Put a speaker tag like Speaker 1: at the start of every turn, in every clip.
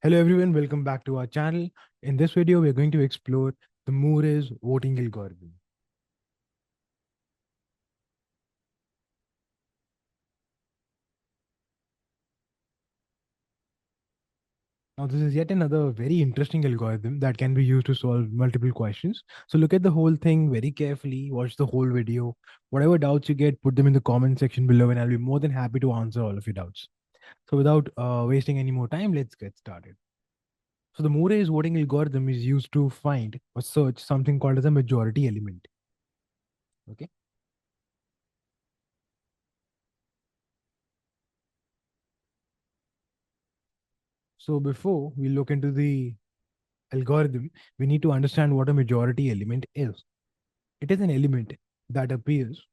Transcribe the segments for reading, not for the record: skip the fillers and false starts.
Speaker 1: Hello everyone, welcome back to our channel. In this video, we're going to explore the Moore's voting algorithm. Now, this is yet another very interesting algorithm that can be used to solve multiple questions. So look at the whole thing very carefully, watch the whole video. Whatever doubts you get, put them in the comment section below and I'll be more than happy to answer all of your doubts. So without wasting any more time, let's get started. So the Moore's voting algorithm is used to find or search something called as a majority element. Okay. So before we look into the algorithm, we need to understand what a majority element is. It is an element that appears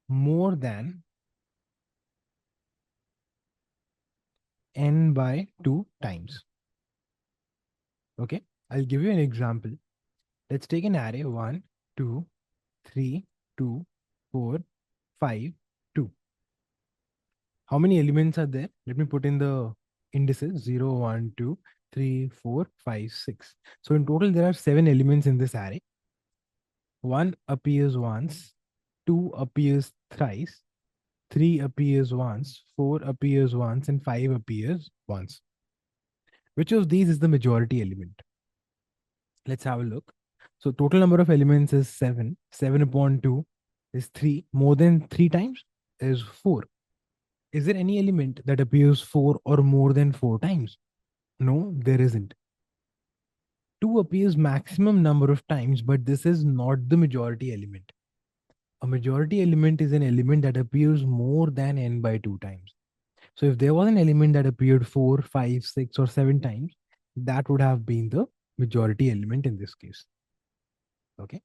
Speaker 1: more than n by 2 times. Okay, I'll give you an example. Let's take an array 1, 2, 3, 2, 4, 5, 2. How many elements are there? Let me put in the indices 0, 1, 2, 3, 4, 5, 6. So in total, there are 7 elements in this array. 1 appears once, 2 appears thrice, 3 appears once, 4 appears once, and 5 appears once. Which of these is the majority element? Let's have a look. So total number of elements is 7. 7 upon 2 is 3. More than 3 times is 4. Is there any element that appears 4 or more than 4 times? No, there isn't. 2 appears maximum number of times, but this is not the majority element. A majority element is an element that appears more than n by 2 times. So if there was an element that appeared 4, 5, 6, or 7 times, that would have been the majority element in this case. Okay.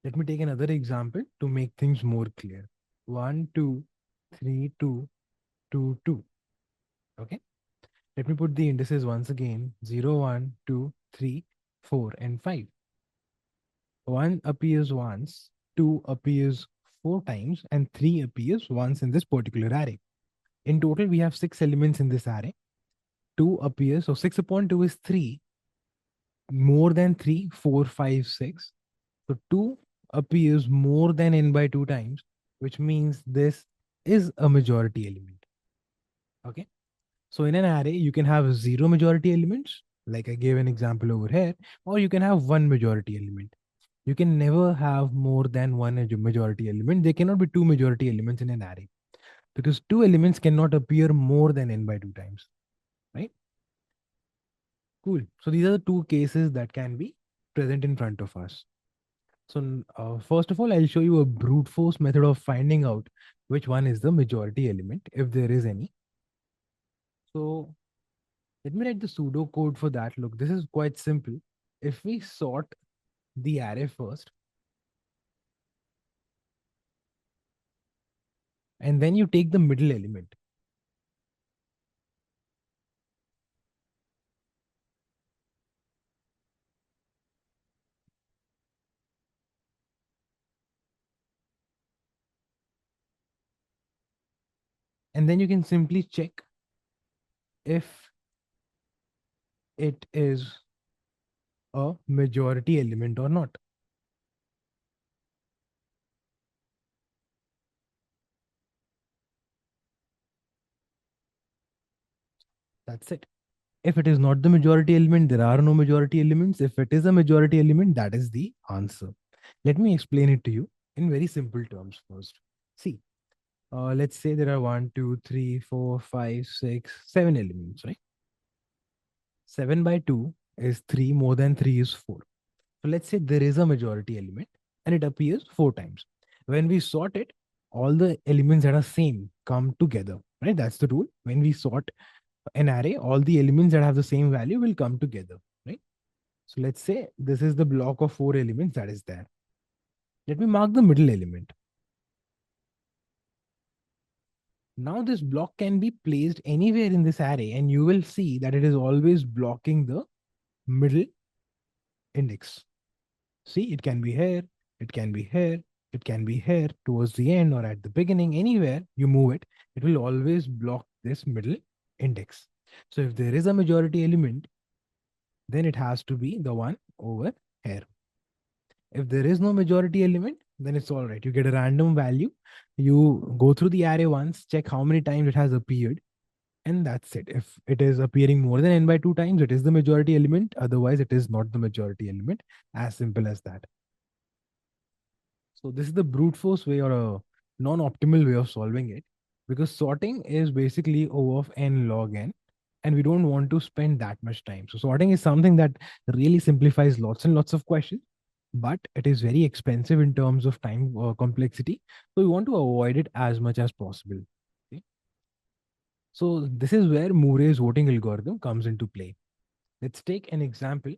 Speaker 1: Let me take another example to make things more clear. 1, 2, 3, 2, 2, 2. Okay. Let me put the indices once again 0, 1, 2, 3, 4, and 5. 1 appears once, 2 appears 4 times, and 3 appears once in this particular array. In total, we have 6 elements in this array. 2 appears, so 6 upon 2 is 3. More than 3, 4, 5, 6. So 2 appears more than n by 2 times, which means this is a majority element. Okay. So in an array, you can have 0 majority elements, like I gave an example over here, or you can have 1 majority element. You can never have more than one majority element. There cannot be 2 majority elements in an array because 2 elements cannot appear more than n by 2 times, right? Cool. So these are the two cases that can be present in front of us. So first of all, I'll show you a brute force method of finding out which one is the majority element, if there is any. So let me write the pseudo code for that. Look, this is quite simple. If we sort the array first, and then you take the middle element, and then you can simply check if it is a majority element or not. That's it. If it is not the majority element, there are no majority elements. If it is a majority element, that is the answer. Let me explain it to you in very simple terms first. See, let's say there are 1, 2, 3, 4, 5, 6, 7 elements, right? 7 by 2 is 3, more than 3 is 4. So let's say there is a majority element and it appears 4 times. When we sort it, all the elements that are same come together, right? That's the rule. When we sort an array, all the elements that have the same value will come together, right? So let's say this is the block of 4 elements that is there. Let me mark the middle element. Now this block can be placed anywhere in this array and you will see that it is always blocking the middle index. See, it can be here, it can be here, It can be here towards the end or at the beginning, anywhere you move it, it will always block this middle index. So if there is a majority element, then it has to be the one over here. If there is no majority element, then it's all right. You get a random value. You go through the array once, check how many times it has appeared, and that's it. If it is appearing more than n by 2 times, it is the majority element. Otherwise, it is not the majority element. As simple as that. So this is the brute force way or a non-optimal way of solving it, because sorting is basically O of n log n, and we don't want to spend that much time. So sorting is something that really simplifies lots and lots of questions, but it is very expensive in terms of time complexity. So we want to avoid it as much as possible. Okay? So this is where Murray's voting algorithm comes into play. Let's take an example,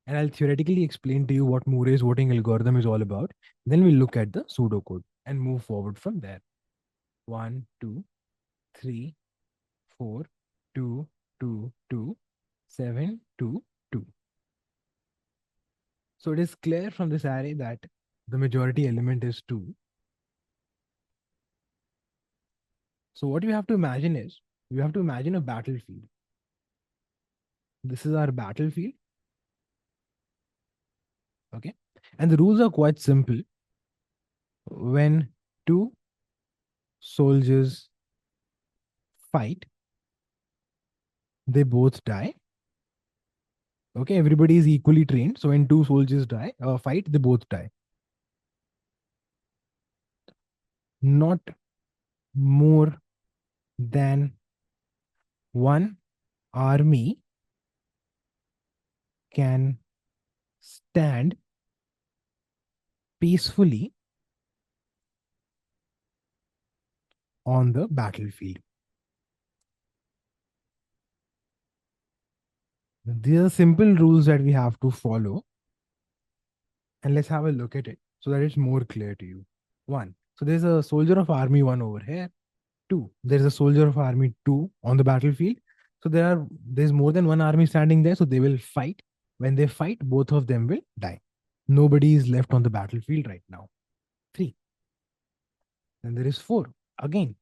Speaker 1: and I'll theoretically explain to you what Murray's voting algorithm is all about. Then we'll look at the pseudocode and move forward from there. 1, 2, 3, 4, 2, 2, 2, 7, 2, 2. So it is clear from this array that the majority element is 2. So what you have to imagine is, you have to imagine a battlefield. This is our battlefield. Okay. And the rules are quite simple. When two soldiers fight, they both die. Okay, everybody is equally trained. So when two soldiers fight, they both die. Not more than one army can stand peacefully on the battlefield. These are simple rules that we have to follow. And let's have a look at it so that it's more clear to you. One, so there's a soldier of army one over here. Two, there's a soldier of army two on the battlefield. So there's more than one army standing there, so they will fight. When they fight, both of them will die. Nobody is left on the battlefield right now. Three. Then there is four. Again,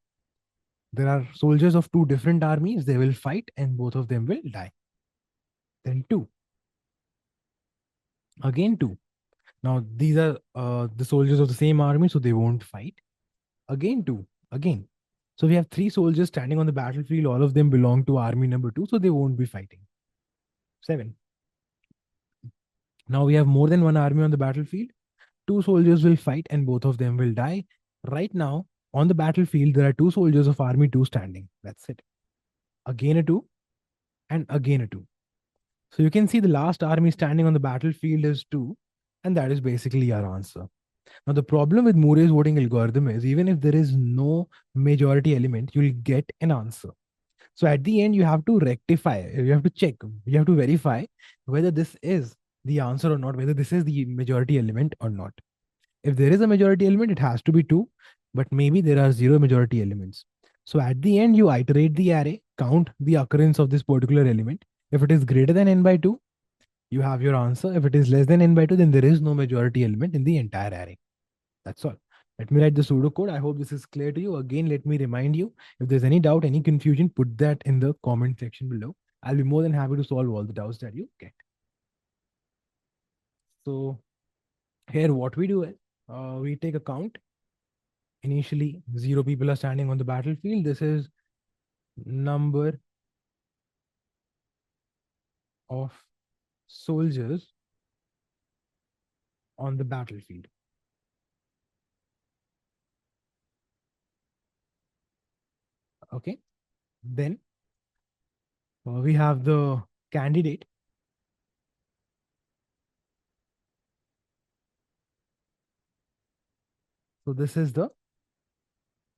Speaker 1: there are soldiers of two different armies. They will fight, and both of them will die. Then two. Again two. Now these are the soldiers of the same army, so they won't fight. Again two. Again. So we have three soldiers standing on the battlefield. All of them belong to army number two, so they won't be fighting. Seven. Now we have more than one army on the battlefield. Two soldiers will fight and both of them will die. Right now, on the battlefield, there are two soldiers of army two standing. That's it. Again a two and again a two. So you can see the last army standing on the battlefield is two, and that is basically our answer. Now, the problem with Murray's voting algorithm is even if there is no majority element, you'll get an answer. So at the end, you have to rectify, you have to check, you have to verify whether this is the answer or not, whether this is the majority element or not. If there is a majority element, it has to be two, but maybe there are zero majority elements. So at the end, you iterate the array, count the occurrence of this particular element. If it is greater than n by 2, you have your answer. If it is less than n by 2, then there is no majority element in the entire array. That's all. Let me write the pseudocode. I hope this is clear to you. Again, let me remind you, if there's any doubt, any confusion, put that in the comment section below. I'll be more than happy to solve all the doubts that you get. So here what we do is we take a count. Initially, 0 people are standing on the battlefield. This is number of soldiers on the battlefield. Okay. Then we have the candidate. So this is the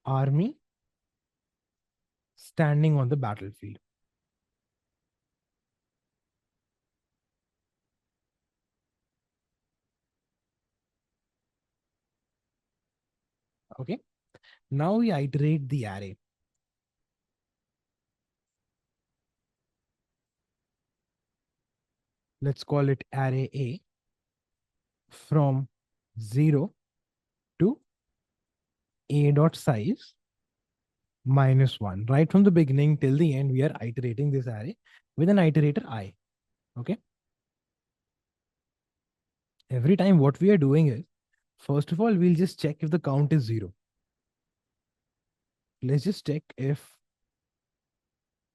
Speaker 1: army standing on the battlefield. Okay. Now we iterate the array. Let's call it array A from 0 A dot size minus 1. Right from the beginning till the end, we are iterating this array with an iterator I. Okay. Every time what we are doing is, first of all, we'll just check if the count is 0. Let's just check if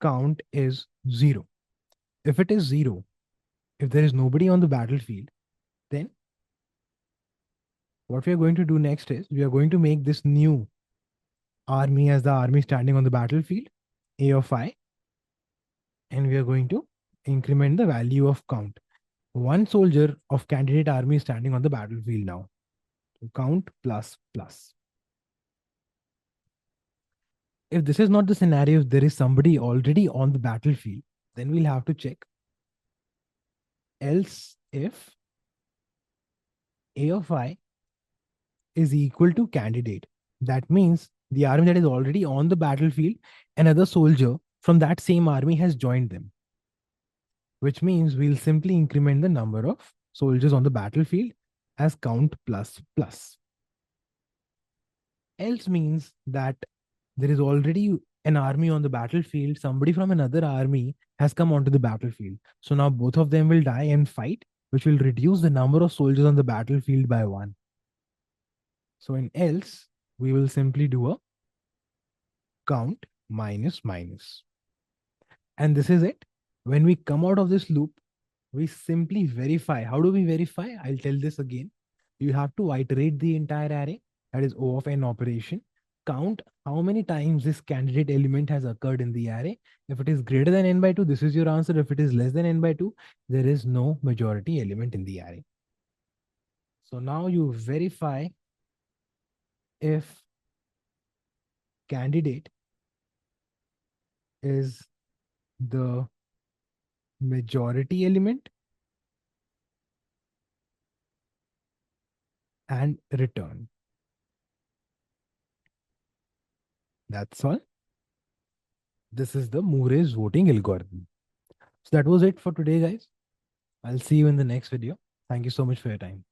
Speaker 1: count is 0. If it is 0, if there is nobody on the battlefield, then what we are going to do next is we are going to make this new army as the army standing on the battlefield, A of I, and we are going to increment the value of count. One soldier of candidate army is standing on the battlefield now. So count plus plus. If this is not the scenario, if there is somebody already on the battlefield, then we'll have to check else if A of I is equal to candidate. That means the army that is already on the battlefield, another soldier from that same army has joined them, which means we'll simply increment the number of soldiers on the battlefield as count plus plus. Else means that there is already an army on the battlefield, somebody from another army has come onto the battlefield. So now both of them will die and fight, which will reduce the number of soldiers on the battlefield by 1. So in else, we will simply do a count minus minus. And this is it. When we come out of this loop, we simply verify. How do we verify? I'll tell this again. You have to iterate the entire array, that is O of n operation. Count how many times this candidate element has occurred in the array. If it is greater than n by 2, this is your answer. If it is less than n by 2, there is no majority element in the array. So now you verify if candidate is the majority element and return. That's all. This is the Moore's voting algorithm. So that was it for today, guys. I'll see you in the next video. Thank you so much for your time.